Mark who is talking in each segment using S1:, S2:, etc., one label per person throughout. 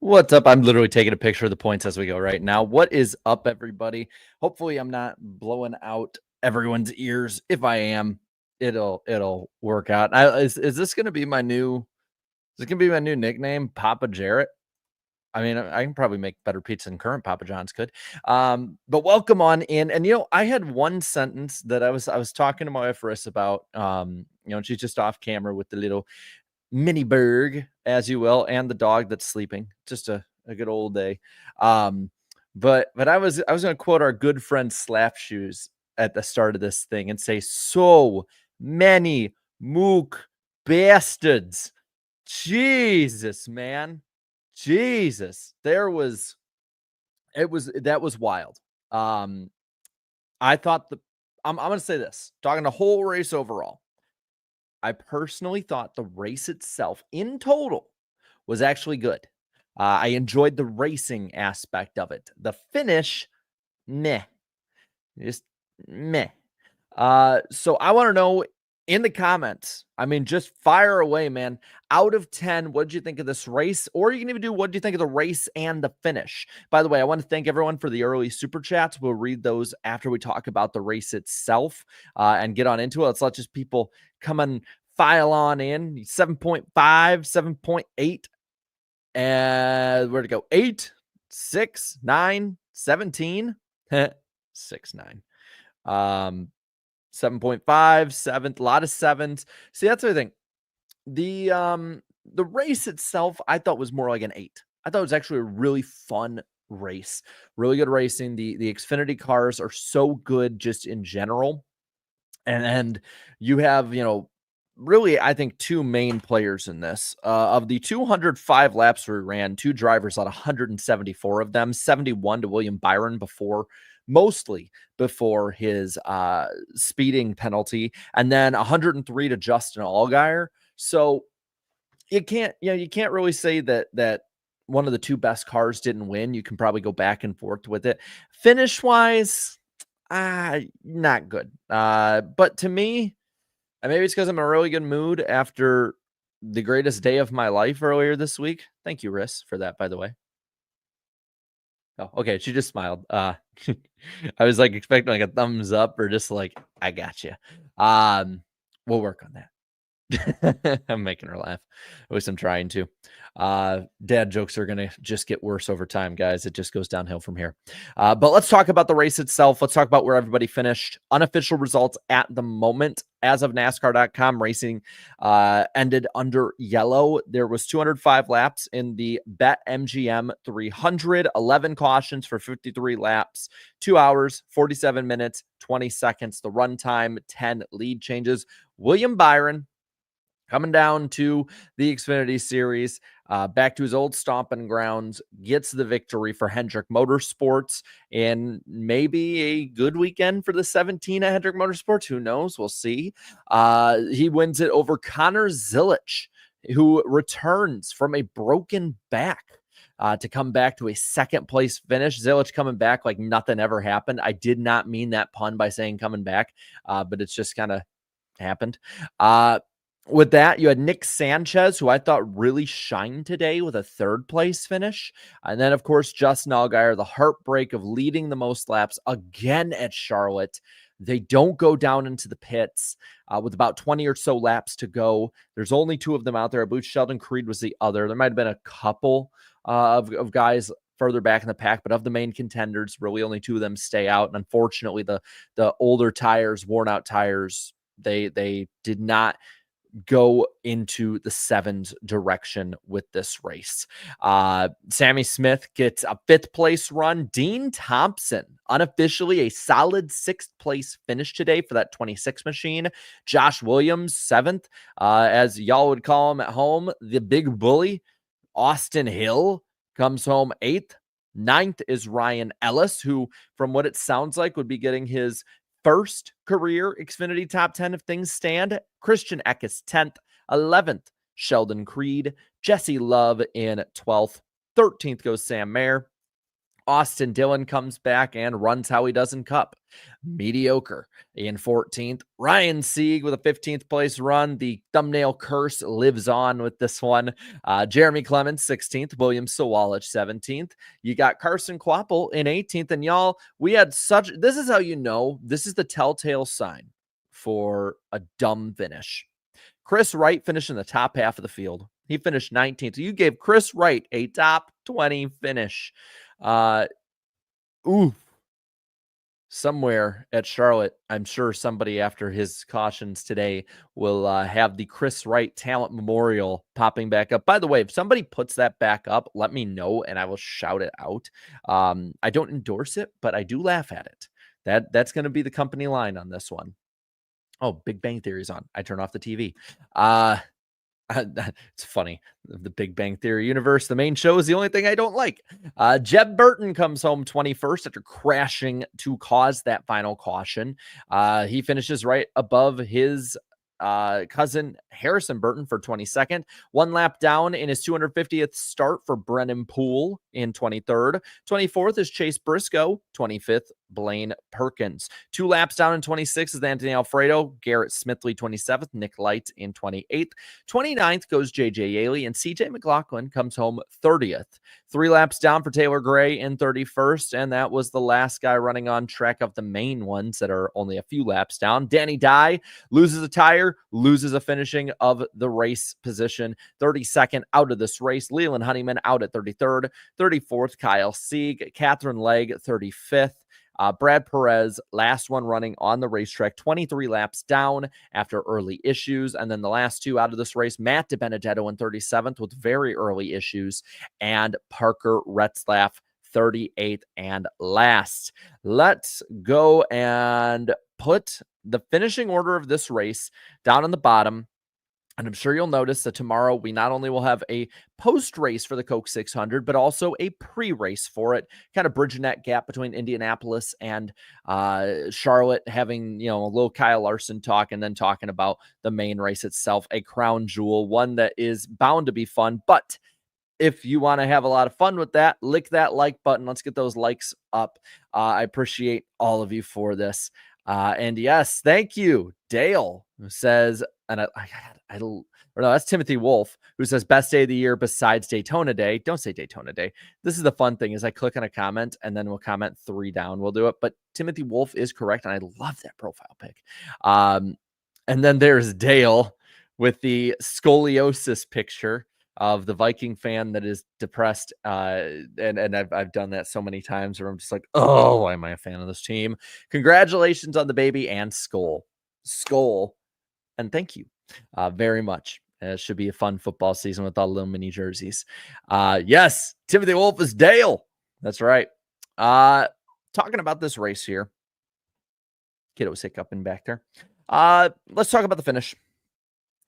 S1: What's up? I'm literally taking a picture of the points as we go right now. What is up, everybody? Hopefully, I'm not blowing out everyone's ears. If I am, it'll work out. Is this going to be my new? Is it going to be my new nickname, Papa Jarrett? I mean, I can probably make better pizza than current Papa John's could. But welcome on in. And I had one sentence that I was talking to my wife Riss about. She's just off camera with the little mini berg, as you will, and the dog that's sleeping. Just a good old day. But I was going to quote our good friend Slap Shoes at the start of this thing and say, "So many mook bastards." Jesus, man. Jesus. That was wild. I thought I'm going to say this, talking the whole race overall. I personally thought the race itself in total was actually good. I enjoyed the racing aspect of it. The finish, meh. Just meh. So I want to know in the comments, just fire away, man. Out of 10, what did you think of this race? Or you can even do, what do you think of the race and the finish? By the way, I want to thank everyone for the early super chats. We'll read those after we talk about the race itself and get on into it. Let's let just people come and file on in. 7.5, 7.8. And where to go? 8, 6, 9, 17. 6, 9. 7.5, 7, a lot of sevens. See, that's the thing. The race itself, I thought was more like an 8. I thought it was actually a really fun race. Really good racing. The Xfinity cars are so good just in general. And you have, really, I think, two main players in this. Of the 205 laps we ran, 2 drivers out of 174 of them, 71 to William Byron mostly before his speeding penalty, and then 103 to Justin Allgaier. So you can't really say that one of the 2 best cars didn't win. You can probably go back and forth with it. Finish wise, not good. But to me, maybe it's because I'm in a really good mood after the greatest day of my life earlier this week. Thank you, Riss, for that, by the way. Oh, okay. She just smiled. I was like expecting like a thumbs up or just like, I got you. We'll work on that. I'm making her laugh. At least I'm trying to. Dad jokes are going to just get worse over time, guys. It just goes downhill from here. But let's talk about the race itself. Let's talk about where everybody finished. Unofficial results at the moment. As of NASCAR.com, racing ended under yellow. There was 205 laps in the BetMGM 300, 11 cautions for 53 laps, 2 hours, 47 minutes, 20 seconds. The runtime, 10 lead changes. William Byron, coming down to the Xfinity Series, back to his old stomping grounds, gets the victory for Hendrick Motorsports, and maybe a good weekend for the 17 at Hendrick Motorsports. Who knows? We'll see. He wins it over Connor Zilisch, who returns from a broken back to come back to a second place finish. Zilisch coming back like nothing ever happened. I did not mean that pun by saying coming back, but it's just kind of happened. With that, you had Nick Sanchez, who I thought really shined today with a 3rd place finish. And then, of course, Justin Allgaier, the heartbreak of leading the most laps again at Charlotte. They don't go down into the pits with about 20 or so laps to go. There's only 2 of them out there. I believe Sheldon Creed was the other. There might have been a couple of guys further back in the pack, but of the main contenders, really only 2 of them stay out. And unfortunately, the older tires, worn out tires, they did not go into the 7's direction with this race. Sammy Smith gets a 5th place run. Dean Thompson, unofficially a solid 6th place finish today for that 26 machine. Josh Williams, 7th, as y'all would call him at home, the big bully. Austin Hill comes home 8th. 9th is Ryan Ellis, who, from what it sounds like, would be getting his first career Xfinity top 10 if things stand. Christian Eckes 10th, 11th Sheldon Creed, Jesse Love in 12th, 13th goes Sam Mayer, Austin Dillon comes back and runs how he does in Cup. Mediocre in 14th. Ryan Sieg with a 15th place run. The thumbnail curse lives on with this one. Jeremy Clemens, 16th. William Sawalich, 17th. You got Carson Kvapil in 18th. And y'all, we had this is how you know this is the telltale sign for a dumb finish. Chris Wright finished in the top half of the field. He finished 19th. So you gave Chris Wright a top 20 finish. Somewhere at Charlotte, I'm sure somebody after his cautions today will have the Chris Wright Talent Memorial popping back up. By the way, if somebody puts that back up, let me know and I will shout it out. I don't endorse it, but I do laugh at it. That's going to be the company line on this one. Oh, Big Bang Theory's on. I turn off the TV. It's funny. The Big Bang Theory universe, the main show is the only thing I don't like. Jeb Burton comes home 21st after crashing to cause that final caution. He finishes right above his cousin Harrison Burton for 22nd. One lap down in his 250th start for Brennan Poole in 23rd. 24th is Chase Briscoe. 25th, Blaine Perkins. 2 laps down in 26th is Anthony Alfredo. Garrett Smithley, 27th. Nick Light in 28th. 29th goes J.J. Yaley, and C.J. McLaughlin comes home 30th. 3 laps down for Taylor Gray in 31st, and that was the last guy running on track of the main ones that are only a few laps down. Danny Dye loses a tire, loses a finishing of the race position. 32nd out of this race. Leland Honeyman out at 33rd. 34th, Kyle Sieg. Catherine Legg, 35th. Brad Perez, last one running on the racetrack, 23 laps down after early issues. And then the last 2 out of this race, Matt DiBenedetto in 37th with very early issues, and Parker Retzlaff, 38th and last. Let's go and put the finishing order of this race down on the bottom. And I'm sure you'll notice that tomorrow we not only will have a post-race for the Coke 600, but also a pre-race for it, kind of bridging that gap between Indianapolis and Charlotte, having, a little Kyle Larson talk and then talking about the main race itself, a crown jewel, one that is bound to be fun. But if you want to have a lot of fun with that, lick that like button. Let's get those likes up. I appreciate all of you for this. And yes, thank you. Dale, who says, and that's Timothy Wolf, who says best day of the year besides Daytona Day. Don't say Daytona Day. This is the fun thing, is I click on a comment and then we'll comment 3 down. We'll do it. But Timothy Wolf is correct. And I love that profile pic. And then there's Dale with the scoliosis picture of the Viking fan that is depressed. And I've done that so many times where I'm just like, oh, why am I a fan of this team? Congratulations on the baby and Skull. And thank you very much. It should be a fun football season with all the little mini jerseys. Yes, Timothy Wolf is Dale. That's right. Talking about this race here. Kiddo was hiccuping back there. Let's talk about the finish.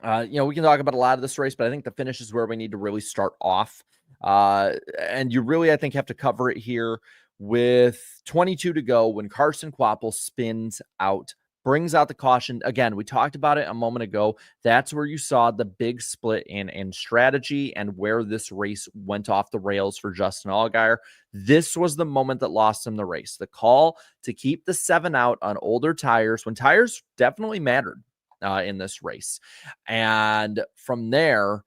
S1: We can talk about a lot of this race, but I think the finish is where we need to really start off. And you really, I think, have to cover it here with 22 to go when Carson Kvapil spins out, brings out the caution. Again, we talked about it a moment ago. That's where you saw the big split in strategy and where this race went off the rails for Justin Allgaier. This was the moment that lost him the race. The call to keep the 7 out on older tires, when tires definitely mattered in this race. And from there,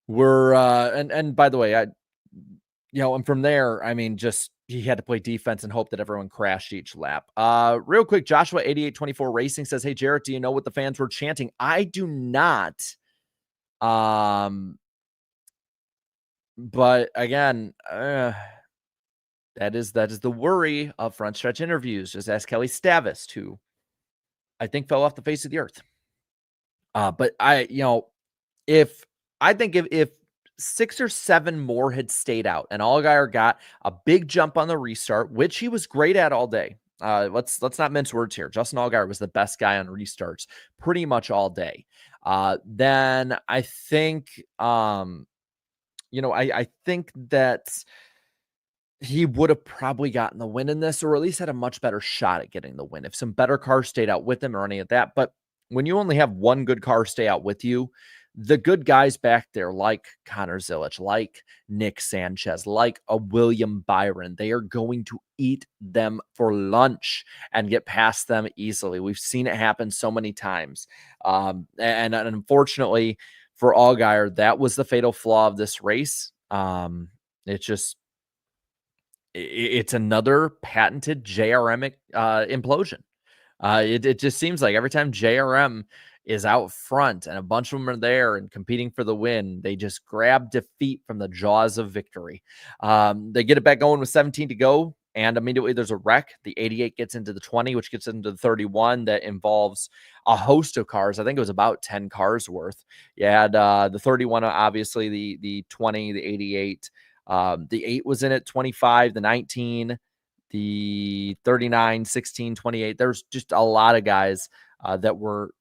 S1: we're and by the way, and from there, I mean, just he had to play defense and hope that everyone crashed each lap. Real quick, Joshua 8824 Racing says, hey, Jarrett, do you know what the fans were chanting? I do not. But again, that is the worry of front stretch interviews. Just ask Kelly Stavist, who I think fell off the face of the earth. But if 6 or 7 more had stayed out and Allgaier got a big jump on the restart, which he was great at all day. Let's not mince words here. Justin Allgaier was the best guy on restarts pretty much all day. Then I think, I think that he would have probably gotten the win in this, or at least had a much better shot at getting the win if some better cars stayed out with him or any of that. But when you only have one good car stay out with you, the good guys back there, like Connor Zilisch, like Nick Sanchez, like a William Byron, they are going to eat them for lunch and get past them easily. We've seen it happen so many times. And unfortunately for Allgaier, that was the fatal flaw of this race. It's another patented JRM implosion. It just seems like every time JRM is out front and a bunch of them are there and competing for the win, they just grab defeat from the jaws of victory. They get it back going with 17 to go, and immediately there's a wreck. The 88 gets into the 20, which gets into the 31 that involves a host of cars. I think it was about 10 cars worth. You had the 31, obviously, the 20, the 88. The 8 was in it, 25, the 19, the 39, 16, 28. There's just a lot of guys that were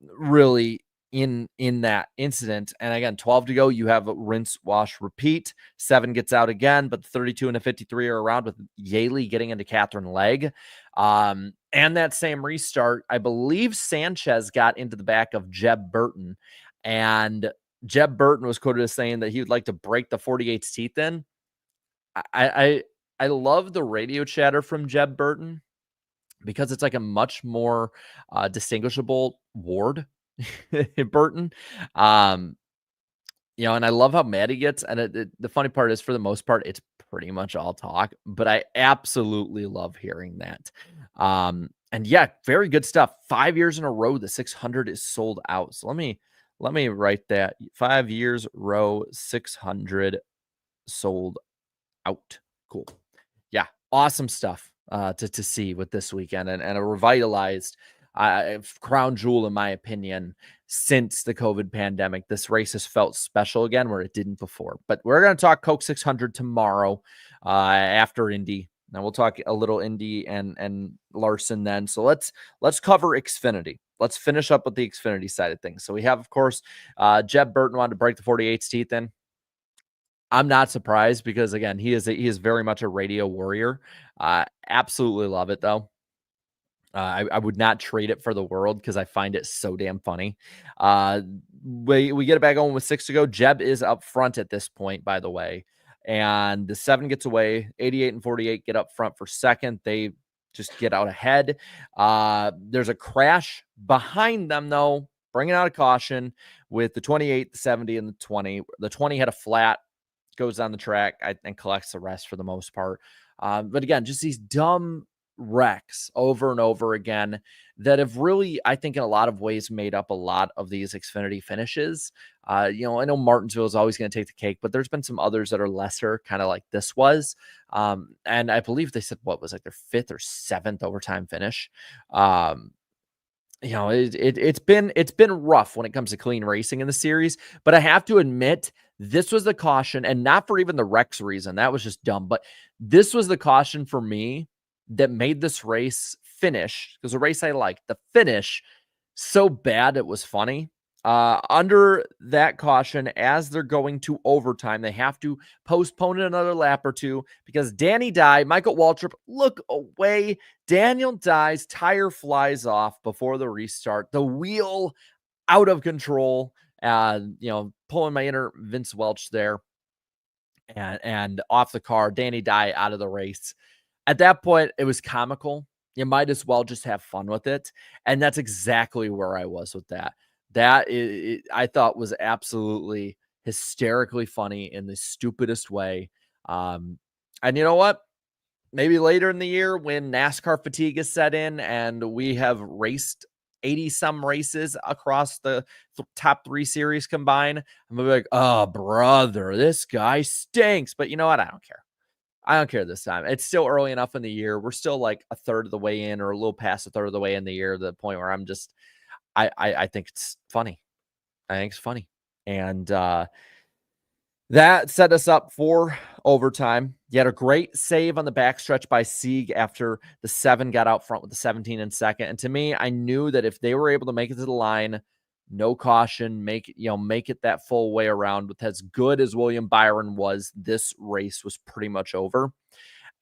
S1: really in that incident. And again, 12 to go, you have a rinse, wash, repeat. 7 gets out again, but the 32 and the 53 are around, with Yaley getting into Catherine Legg. And that same restart, I believe Sanchez got into the back of Jeb Burton, and Jeb Burton was quoted as saying that he would like to break the 48's teeth in. I love the radio chatter from Jeb Burton, because it's like a much more distinguishable Ward Burton. And I love how mad he gets. And the funny part is, for the most part, it's pretty much all talk, but I absolutely love hearing that. And yeah, very good stuff. 5 years in a row, the 600 is sold out. So let me write that. 5 years row, 600 sold out. Cool. Yeah. Awesome stuff to see with this weekend, and a revitalized crown jewel, in my opinion, since the COVID pandemic. This race has felt special again, where it didn't before. But we're going to talk Coke 600 tomorrow after Indy. Now we'll talk a little Indy and Larson then. So let's cover Xfinity. Let's finish up with the Xfinity side of things. So we have, of course, Jeb Burton wanted to break the 48's teeth in. I'm not surprised, because again, he is very much a radio warrior. Absolutely love it, though. I would not trade it for the world, because I find it so damn funny. We get it back on with 6 to go. Jeb is up front at this point, by the way, and the 7 gets away. 88 and 48 get up front for second. They just get out ahead. There's a crash behind them, though, bringing out a caution with the 28, the 70, and the 20. The 20 had a flat, goes on the track and collects the rest for the most part. But again, just these dumb wrecks over and over again that have really, I think, in a lot of ways made up a lot of these Xfinity finishes. I know Martinsville is always going to take the cake, but there's been some others that are lesser, kind of like this was. And I believe they said what was like their 5th or 7th overtime finish. It's been rough when it comes to clean racing in the series, but I have to admit, this was the caution, and not for even the Rex reason. That was just dumb. But this was the caution for me that made this race finish, because a race I liked, the finish, so bad it was funny. Under that caution, as they're going to overtime, they have to postpone it another lap or two, because Danny Dye, Michael Waltrip, look away. Daniel Dye's tire flies off before the restart. The wheel out of control. Pulling my inner Vince Welch there, and off the car, Danny Dye out of the race. At that point, it was comical. You might as well just have fun with it. And that's exactly where I was with that. I thought was absolutely hysterically funny in the stupidest way. And you know what? Maybe later in the year, when NASCAR fatigue is set in and we have raced 80 some races across the top 3 series combined, I'm gonna be like, oh brother, this guy stinks. But you know what? I don't care. I don't care this time. It's still early enough in the year. We're still like a third of the way in, or a little past a third of the way in the year, to the point where I'm just, I think it's funny. I think it's funny. And that set us up for overtime. You had a great save on the backstretch by Sieg after the 7 got out front with the 17 in second. And to me, I knew that if they were able to make it to the line, no caution, make it that full way around, with as good as William Byron was, this race was pretty much over.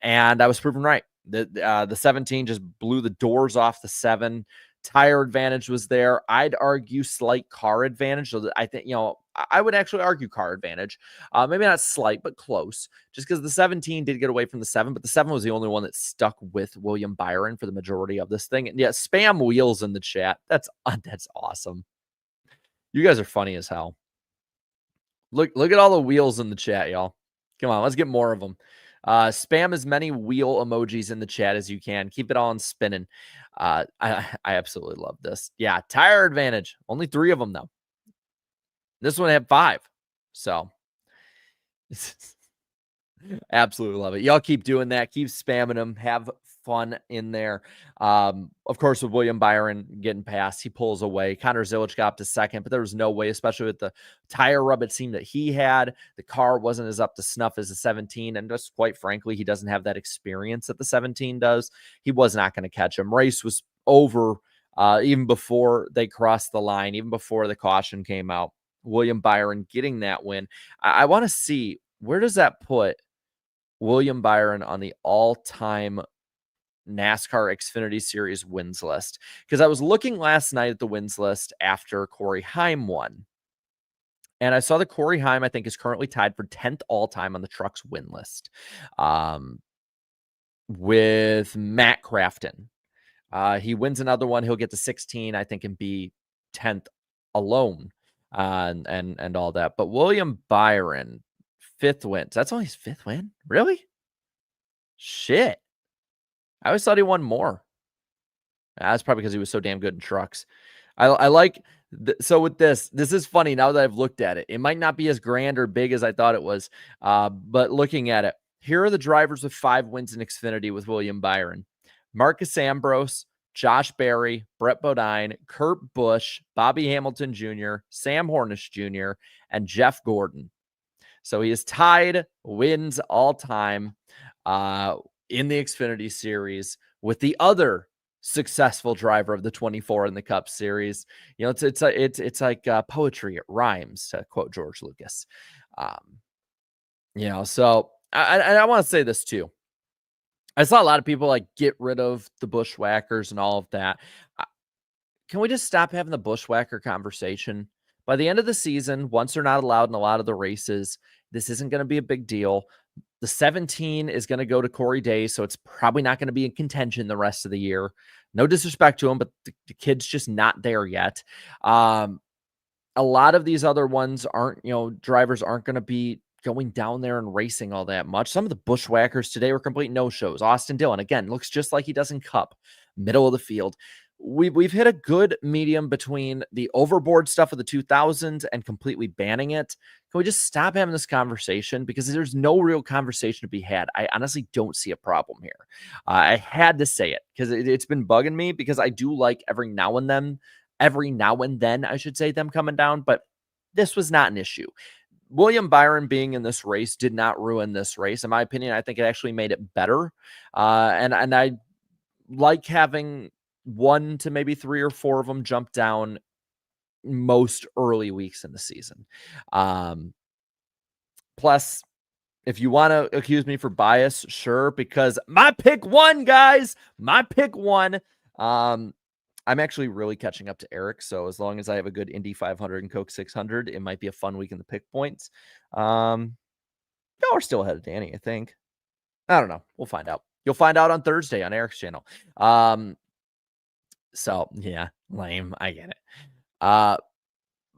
S1: And I was proven right. The 17 just blew the doors off the 7. Tire advantage was there. I'd argue slight car advantage. So that I think, I would actually argue car advantage. Maybe not slight, but close. Just because the 17 did get away from the 7, but the 7 was the only one that stuck with William Byron for the majority of this thing. And yeah, spam wheels in the chat. That's awesome. You guys are funny as hell. Look at all the wheels in the chat, y'all. Come on, let's get more of them. Spam as many wheel emojis in the chat as you can. Keep it on spinning. I absolutely love this. Yeah, tire advantage. Only 3 of them, though. This one had 5. So, absolutely love it. Y'all keep doing that. Keep spamming them. Have fun in there. Of course, with William Byron getting past, he pulls away. Connor Zilisch got up to second, but there was no way, especially with the tire rub it seemed that he had. The car wasn't as up to snuff as the 17, and just quite frankly, he doesn't have that experience that the 17 does. He was not going to catch him. Race was over even before they crossed the line, even before the caution came out. William Byron getting that win. I want to see, where does that put William Byron on the all-time NASCAR Xfinity Series wins list? Because I was looking last night at the wins list after Corey Heim won, and I saw that Corey Heim, I think, is currently tied for 10th all-time on the truck's win list with Matt Crafton. He wins another one, he'll get to 16, I think, and be 10th alone and all that. But William Byron, 5th win. So that's only his 5th win? Really? Shit. I always thought he won more. That's probably because he was so damn good in trucks. I like, so with this is funny now that I've looked at it. It might not be as grand or big as I thought it was, but looking at it, here are the drivers with 5 wins in Xfinity with William Byron. Marcus Ambrose, Josh Berry, Brett Bodine, Kurt Busch, Bobby Hamilton Jr., Sam Hornish Jr., and Jeff Gordon. So he is tied wins all time in the Xfinity Series with the other successful driver of the 24 in the Cup Series. It's like poetry. It rhymes, to quote George Lucas. So I want to say this too. I saw a lot of people get rid of the bushwhackers and all of that. Can we just stop having the bushwhacker conversation? By the end of the season, once they're not allowed in a lot of the races, this isn't going to be a big deal. The 17 is going to go to Corey Day, so it's probably not going to be in contention the rest of the year. No disrespect to him, but the kid's just not there yet. A lot of these other ones drivers aren't going to be going down there and racing all that much. Some of the bushwhackers today were complete no-shows. Austin Dillon, again, looks just like he does in Cup, middle of the field. We've hit a good medium between the overboard stuff of the 2000s and completely banning it. Can we just stop having this conversation? Because there's no real conversation to be had. I honestly don't see a problem here. I had to say it because it's been bugging me, because I do like every now and then, I should say, them coming down, but this was not an issue. William Byron being in this race did not ruin this race. In my opinion, I think it actually made it better. And I like having 1 to maybe 3 or 4 of them jump down most early weeks in the season. Plus, if you want to accuse me for bias, sure, because my pick won, guys. My pick won. I'm actually really catching up to Eric, so as long as I have a good Indy 500 and Coke 600, it might be a fun week in the pick points. No, we're still ahead of Danny, I think. I don't know. We'll find out. You'll find out on Thursday on Eric's channel. So, yeah, lame. I get it.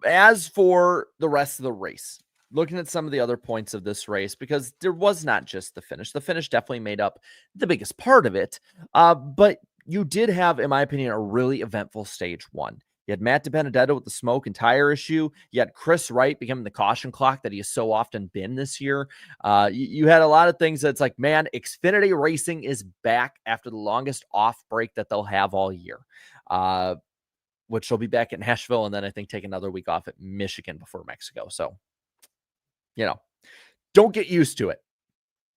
S1: As for the rest of the race, looking at some of the other points of this race, because there was not just the finish. The finish definitely made up the biggest part of it. But you did have, in my opinion, a really eventful stage 1. You had Matt DiBenedetto with the smoke and tire issue. You had Chris Wright becoming the caution clock that he has so often been this year. You had a lot of things that's like, man, Xfinity racing is back after the longest off break that they'll have all year, which they'll be back at Nashville and then I think take another week off at Michigan before Mexico. So, don't get used to it.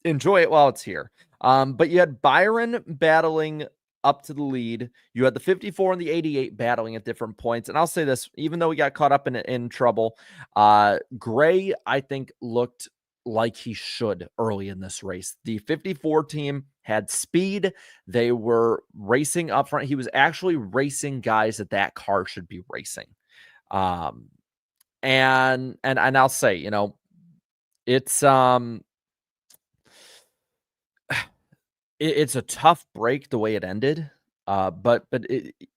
S1: Enjoy it while it's here. But you had Byron battling up to the lead. You had the 54 and the 88 battling at different points. And I'll say this, even though we got caught up in trouble, Gray, I think, looked like he should early in this race. The 54 team had speed. They were racing up front. He was actually racing guys that car should be racing. And I'll say, you know, it's it's a tough break the way it ended. But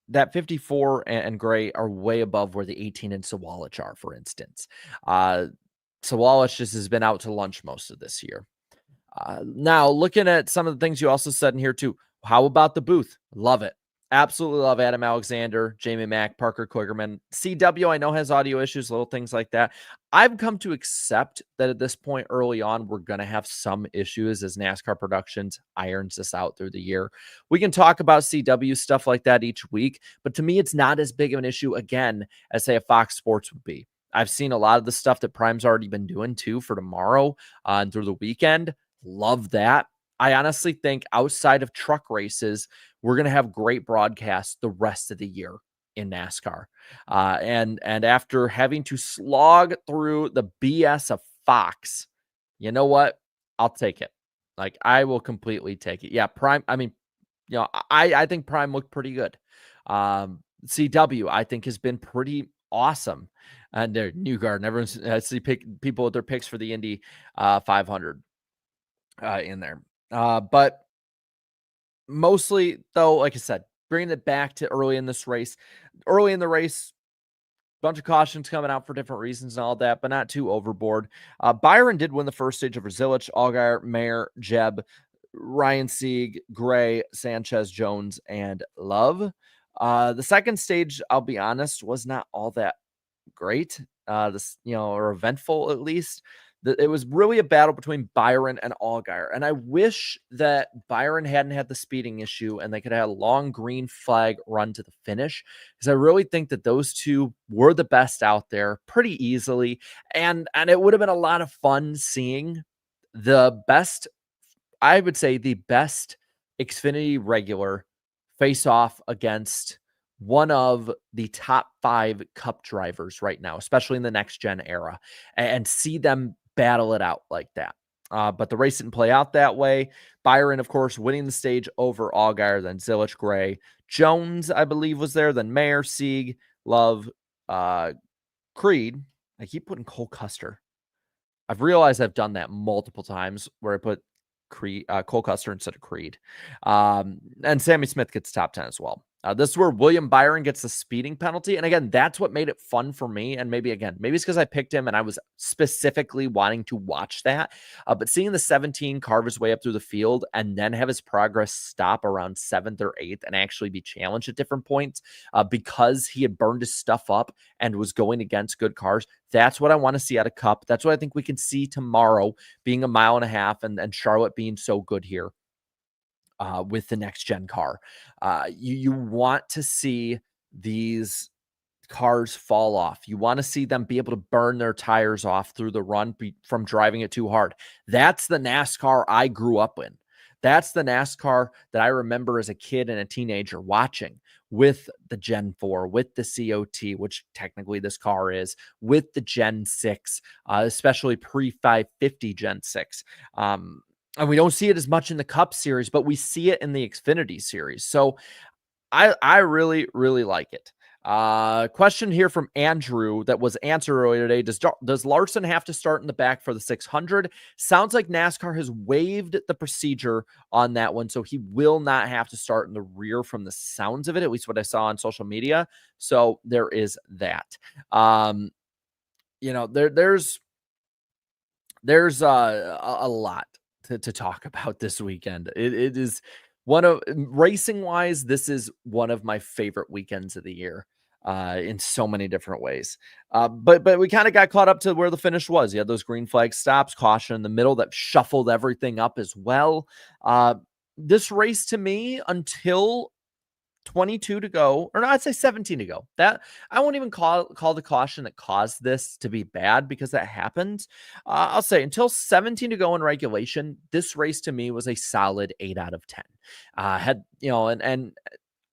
S1: that 54 and gray are way above where the 18 and Sawallich are, for instance. Sawallich just has been out to lunch most of this year. Now, looking at some of the things you also said in here too, how about the booth? Love it. Absolutely love Adam Alexander, Jamie Mack, Parker Kligerman. CW, I know, has audio issues, little things like that. I've come to accept that at this point early on, we're going to have some issues as NASCAR Productions irons this out through the year. We can talk about CW stuff like that each week, but to me, it's not as big of an issue, again, as, say, a Fox Sports would be. I've seen a lot of the stuff that Prime's already been doing, too, for tomorrow and through the weekend. Love that. I honestly think outside of truck races, we're going to have great broadcasts the rest of the year in NASCAR. And after having to slog through the BS of Fox, you know what? I'll take it. Like, I will completely take it. Yeah, Prime. I mean, you know, I think Prime looked pretty good. CW, I think, has been pretty awesome. And they're New Garden. Everyone's I see people with their picks for the Indy 500 in there. But mostly, though, like I said, bringing it back to early in this race. Early in the race, bunch of cautions coming out for different reasons and all that, but not too overboard. Byron did win the first stage over Zilisch, Allgaier, Mayer, Jeb, Ryan Sieg, Gray, Sanchez, Jones, and Love. The second stage, I'll be honest, was not all that great. Or eventful at least. It was really a battle between Byron and Allgaier. And I wish that Byron hadn't had the speeding issue and they could have had a long green flag run to the finish, because I really think that those two were the best out there pretty easily. And it would have been a lot of fun seeing the best, I would say the best Xfinity regular face off against one of the top 5 Cup drivers right now, especially in the next gen era, and see them battle it out like that. But the race didn't play out that way. Byron, of course, winning the stage over Allgaier, then Zilisch, Gray. Jones, I believe, was there, then Mayer, Sieg, Love, Creed. I keep putting Cole Custer. I've realized I've done that multiple times where I put Cole Custer instead of Creed. And Sammy Smith gets top 10 as well. This is where William Byron gets the speeding penalty. And again, that's what made it fun for me. And maybe it's because I picked him and I was specifically wanting to watch that. But seeing the 17 carve his way up through the field and then have his progress stop around 7th or 8th and actually be challenged at different points because he had burned his stuff up and was going against good cars. That's what I want to see out of Cup. That's what I think we can see tomorrow, being a mile and a half and Charlotte being so good here. With the next gen car, you want to see these cars fall off. You want to see them be able to burn their tires off through the run from driving it too hard. That's the NASCAR I grew up in. That's the NASCAR that I remember as a kid and a teenager watching, with the Gen 4, with the COT, which technically this car is, with the Gen 6, especially pre-550 Gen 6. And we don't see it as much in the Cup Series, but we see it in the Xfinity Series. So I really, really like it. Question here from Andrew that was answered earlier today. Does Larson have to start in the back for the 600? Sounds like NASCAR has waived the procedure on that one, so he will not have to start in the rear from the sounds of it, at least what I saw on social media. So there is that. There's a lot to talk about this weekend. It is one of, racing wise, this is one of my favorite weekends of the year in so many different ways. But we kind of got caught up to where the finish was. You had those green flag stops, caution in the middle that shuffled everything up as well. This race to me, until 22 to go, or no, I'd say 17 to go. That I won't even call the caution that caused this to be bad, because that happened. I'll say until 17 to go in regulation, this race to me was a solid 8 out of 10. And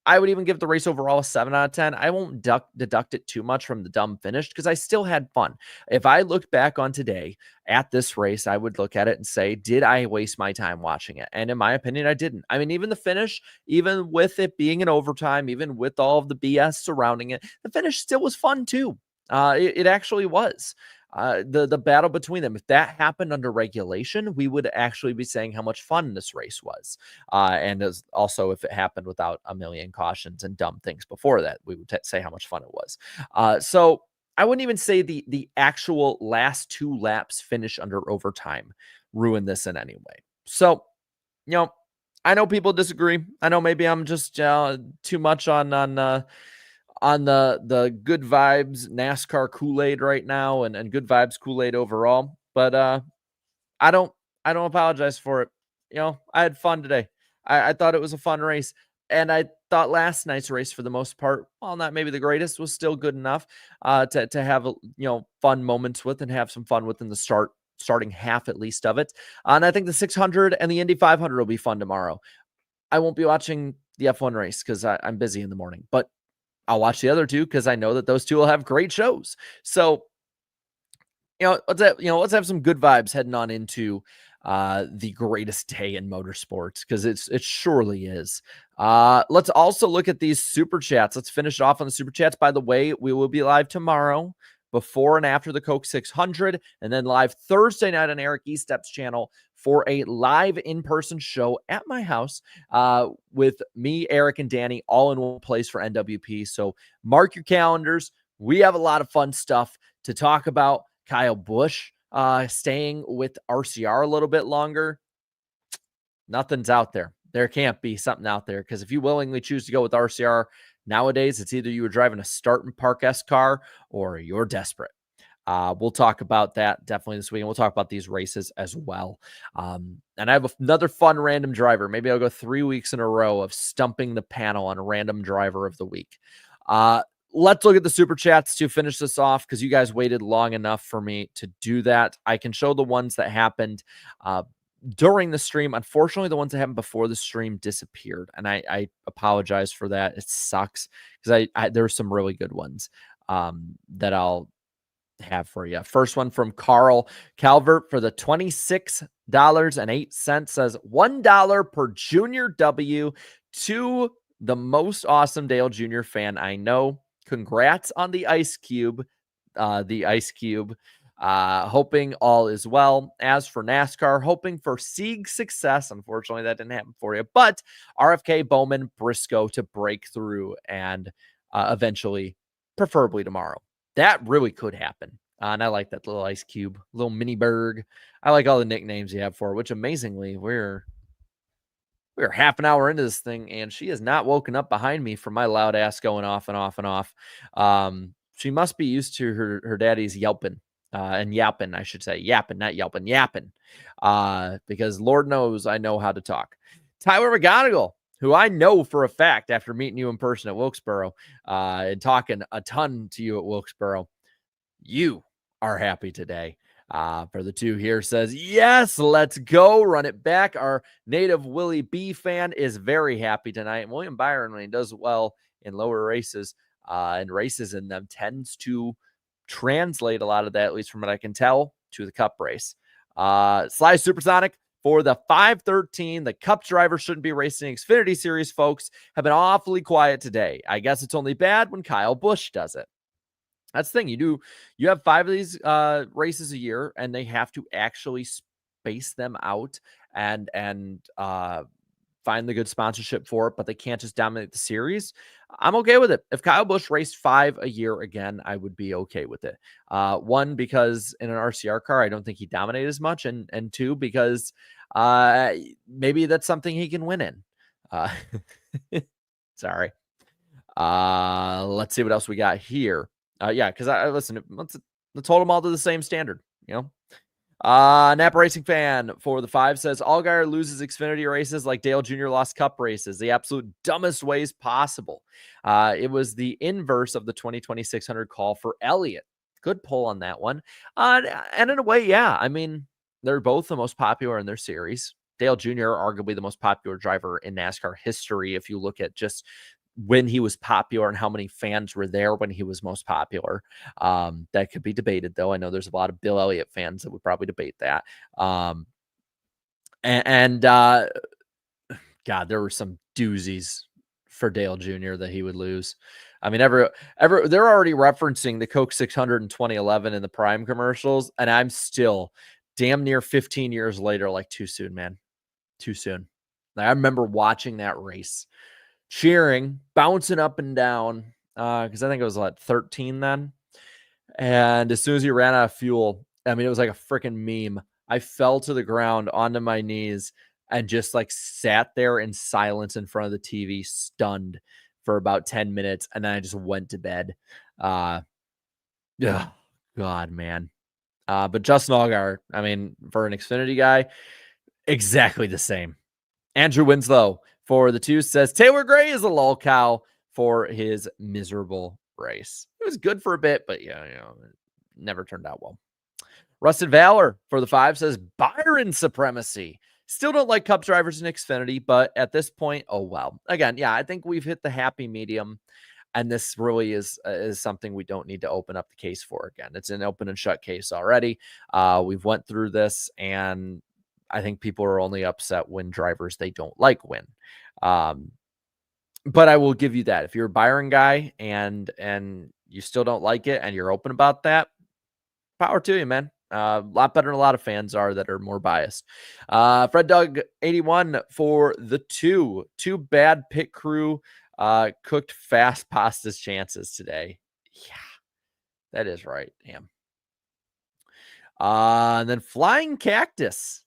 S1: I would even give the race overall a 7 out of 10. I won't deduct it too much from the dumb finish because I still had fun. If I looked back on today at this race, I would look at it and say, did I waste my time watching it? And in my opinion, I didn't. I mean, even the finish, even with it being an overtime, even with all of the BS surrounding it, the finish still was fun too. It actually was. The battle between them, if that happened under regulation, we would actually be saying how much fun this race was. And as also if it happened without a million cautions and dumb things before that, we would say how much fun it was. So I wouldn't even say the actual last 2 laps finish under overtime ruined this in any way. So, I know people disagree. I know maybe I'm just too much on the good vibes NASCAR Kool-Aid right now and good vibes Kool-Aid overall. But I don't apologize for it. I had fun today. I thought it was a fun race. And I thought last night's race, for the most part, while not maybe the greatest, was still good enough to have fun moments with and have some fun within the starting half at least of it. And I think the 600 and the Indy 500 will be fun tomorrow. I won't be watching the F1 race because I'm busy in the morning, but I'll watch the other two because I know that those two will have great shows. So, let's have some good vibes heading on into the greatest day in motorsports because it surely is. Let's also look at these super chats. Let's finish off on the super chats. By the way, we will be live tomorrow before and after the Coke 600, and then live Thursday night on Eric Estep's channel for a live in-person show at my house with me, Eric, and Danny all in one place for NWP. So mark your calendars. We have a lot of fun stuff to talk about. Kyle Busch staying with RCR a little bit longer. Nothing's out there. There can't be something out there because if you willingly choose to go with RCR, nowadays, it's either you were driving a start and park-esque car or you're desperate. We'll talk about that definitely this week, and we'll talk about these races as well. And I have another fun random driver. Maybe I'll go 3 weeks in a row of stumping the panel on a random driver of the week. Let's look at the super chats to finish this off because you guys waited long enough for me to do that. I can show the ones that happened during the stream. Unfortunately, the ones that happened before the stream disappeared, and I apologize for that. It sucks because there were some really good ones that I'll have for you. First one from Carl Calvert for the $26.08 says $1 per Junior W to the most awesome Dale Jr. fan I know. Congrats on the Ice Cube. Hoping all is well. As for NASCAR, hoping for Sieg success. Unfortunately, that didn't happen for you. But RFK, Bowman, Briscoe to break through and eventually, preferably tomorrow. That really could happen. And I like that little Ice Cube, little mini Berg. I like all the nicknames you have for it, which amazingly, we're half an hour into this thing, and she has not woken up behind me from my loud ass going off and off and off. She must be used to her daddy's yelping. And yapping, I should say. Yapping, not yelping, yapping. Because Lord knows I know how to talk. Tyler McGonigal, who I know for a fact after meeting you in person at Wilkesboro and talking a ton to you at Wilkesboro, you are happy today. For the two here says, yes, let's go. Run it back. Our native Willie B fan is very happy tonight. And William Byron, when he does well in lower races and races in them, tends to translate a lot of that, at least from what I can tell, to the Cup race. Sly Supersonic for the 513. The Cup driver shouldn't be racing Xfinity Series, folks. Have been awfully quiet today. I guess it's only bad when Kyle Busch does it. That's the thing. You have 5 of these races a year, and they have to actually space them out and find the good sponsorship for it, but they can't just dominate the series. I'm okay with it. If Kyle Busch raced 5 a year again, I would be okay with it. One, because in an RCR car, I don't think he dominated as much, and 2, because maybe that's something he can win in. Sorry. Let's see what else we got here. Yeah, because listen, let's hold them all to the same standard, Napa Racing Fan for the 5 says Allgaier loses Xfinity races like Dale Jr. lost Cup races, the absolute dumbest ways possible. It was the inverse of the 2020 600 call for Elliott. Good pull on that one. And in a way, yeah, I mean, they're both the most popular in their series. Dale Jr., arguably the most popular driver in NASCAR history, if you look at just when he was popular and how many fans were there when he was most popular. That could be debated, though. I know there's a lot of Bill Elliott fans that would probably debate that. God, there were some doozies for Dale Jr. that he would lose. I mean, they're already referencing the Coke 600 in 2011 in the Prime commercials, and I'm still damn near 15 years later, like, too soon, man. Too soon. Like, I remember watching that race, cheering, bouncing up and down, because I think it was, 13 then. And as soon as he ran out of fuel, I mean, it was like a freaking meme. I fell to the ground onto my knees and just like sat there in silence in front of the TV, stunned for about 10 minutes. And then I just went to bed. Yeah, God, man. But Justin Allgaier, I mean, for an Xfinity guy, exactly the same. Andrew Winslow for the 2 says Taylor Gray is a lol cow for his miserable race. It was good for a bit, but yeah, it never turned out well. Rusted Valor for the 5 says Byron supremacy. Still don't like Cup drivers in Xfinity, but at this point, oh well. Again, yeah, I think we've hit the happy medium, and this really is something we don't need to open up the case for again. It's an open and shut case already. We've went through this, and I think people are only upset when drivers they don't like win. But I will give you that. If you're a Byron guy and you still don't like it and you're open about that, power to you, man. A lot better than a lot of fans are that are more biased. Fred Doug 81 for the 2 bad pit crew cooked fast pasta's chances today. Yeah, that is right. Damn. And then Flying Cactus.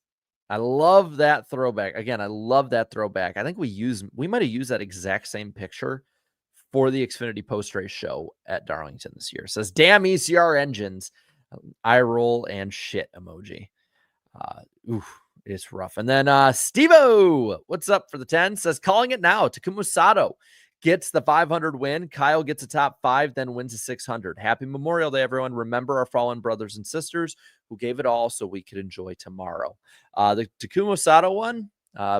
S1: I love that throwback. Again, I love that throwback. I think we might have used that exact same picture for the Xfinity post-race show at Darlington this year. It says, damn ECR engines. Eye roll and shit emoji. It's rough. And then Steve-O, what's up for the 10? Says, calling it now. Takuma Sato gets the 500 win. Kyle gets a top 5, then wins a 600. Happy Memorial Day, everyone. Remember our fallen brothers and sisters who gave it all so we could enjoy tomorrow. The Takuma Sato one,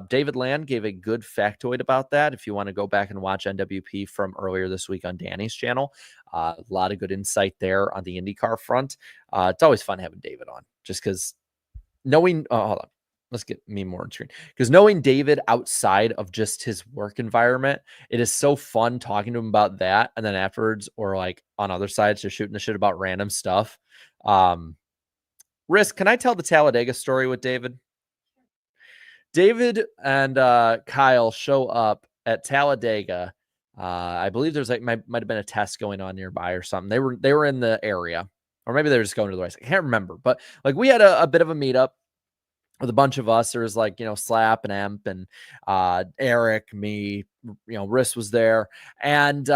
S1: David Land gave a good factoid about that. If you want to go back and watch NWP from earlier this week on Danny's channel, a lot of good insight there on the IndyCar front. It's always fun having David on just because knowing, hold on. Let's get me more on screen because knowing David outside of just his work environment, it is so fun talking to him about that. And then afterwards, or like on other sides, just shooting the shit about random stuff. Risk, can I tell the Talladega story with David? David and Kyle show up at Talladega. I believe there's like might have been a test going on nearby or something. They were in the area, or maybe they were just going to the race. I can't remember, but like we had a bit of a meetup with a bunch of us. There was like, Slap and Emp and Eric, me, Riss was there. And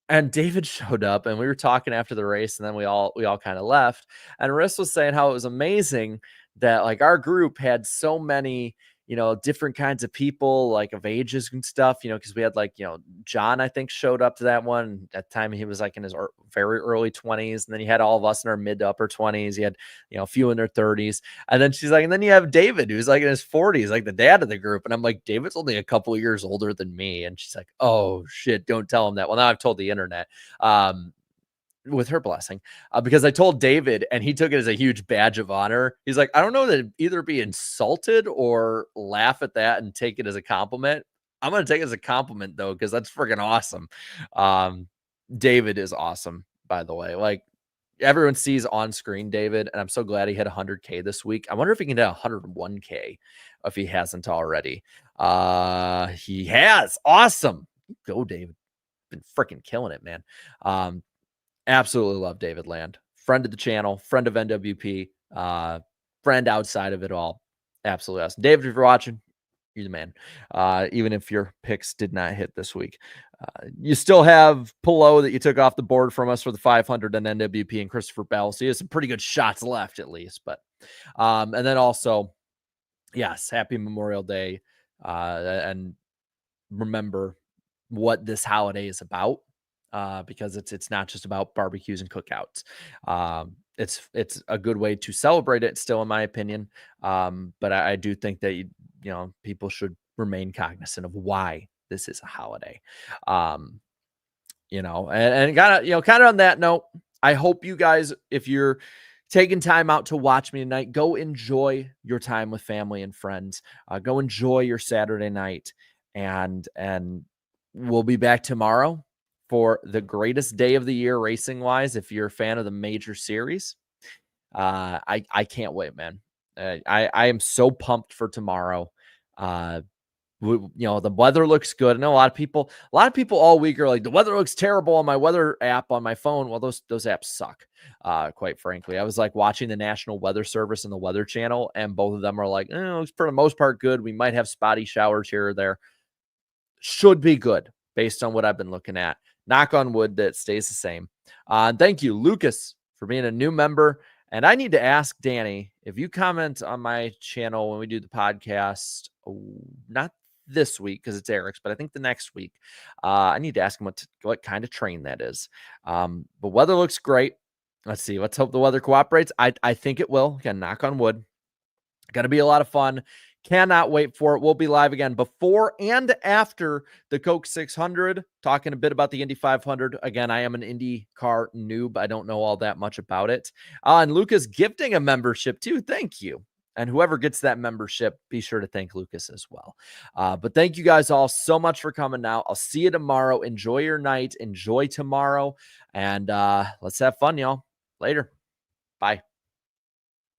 S1: David showed up and we were talking after the race, and then we all kind of left. And Riss was saying how it was amazing that like our group had so many, different kinds of people, like of ages and stuff, because we had like, John, I think, showed up to that one. At the time, he was like in his very early 20s. And then you had all of us in our mid to upper 20s. You had, a few in their 30s. And then she's like, and then you have David, who's like in his 40s, like the dad of the group. And I'm like, David's only a couple of years older than me. And she's like, oh shit, don't tell him that. Well, now I've told the internet. With her blessing, because I told David and he took it as a huge badge of honor. He's like, I don't know that either be insulted or laugh at that and take it as a compliment. I'm going to take it as a compliment though, because that's freaking awesome. David is awesome, by the way. Like everyone sees on screen David, and I'm so glad he hit 100K this week. I wonder if he can hit 101K if he hasn't already. He has. Awesome. Go, David. Been freaking killing it, man. Absolutely love David Land. Friend of the channel, friend of NWP, friend outside of it all. Absolutely awesome. David, if you're watching, you're the man. Even if your picks did not hit this week. You still have Pillow that you took off the board from us for the 500 and NWP and Christopher Bell. So you have some pretty good shots left at least. But and then also, yes, happy Memorial Day. And remember what this holiday is about. Because it's not just about barbecues and cookouts. It's a good way to celebrate it still, in my opinion. But I do think that, people should remain cognizant of why this is a holiday. And kind of on that note, I hope you guys, if you're taking time out to watch me tonight, go enjoy your time with family and friends. Go enjoy your Saturday night, and we'll be back tomorrow for the greatest day of the year racing wise. If you're a fan of the major series, I can't wait, man. I am so pumped for tomorrow. The weather looks good. I know a lot of people all week are like, the weather looks terrible on my weather app on my phone. Well, those apps suck. Quite frankly, I was like watching the National Weather Service and the Weather Channel, and both of them are like, it's for the most part good. We might have spotty showers here or there. Should be good based on what I've been looking at. Knock on wood that stays the same. Thank you, Lucas, for being a new member. And I need to ask Danny, if you comment on my channel when we do the podcast, not this week because it's Eric's, but I think the next week, I need to ask him what kind of train that is. But weather looks great. Let's see. Let's hope the weather cooperates. I think it will. Again, knock on wood. Going to be a lot of fun. Cannot wait for it. We'll be live again before and after the Coke 600, talking a bit about the Indy 500. Again, I am an IndyCar noob. I don't know all that much about it. And Lucas gifting a membership too. Thank you. And whoever gets that membership, be sure to thank Lucas as well. But thank you guys all so much for coming out. I'll see you tomorrow. Enjoy your night. Enjoy tomorrow. And let's have fun, y'all. Later. Bye.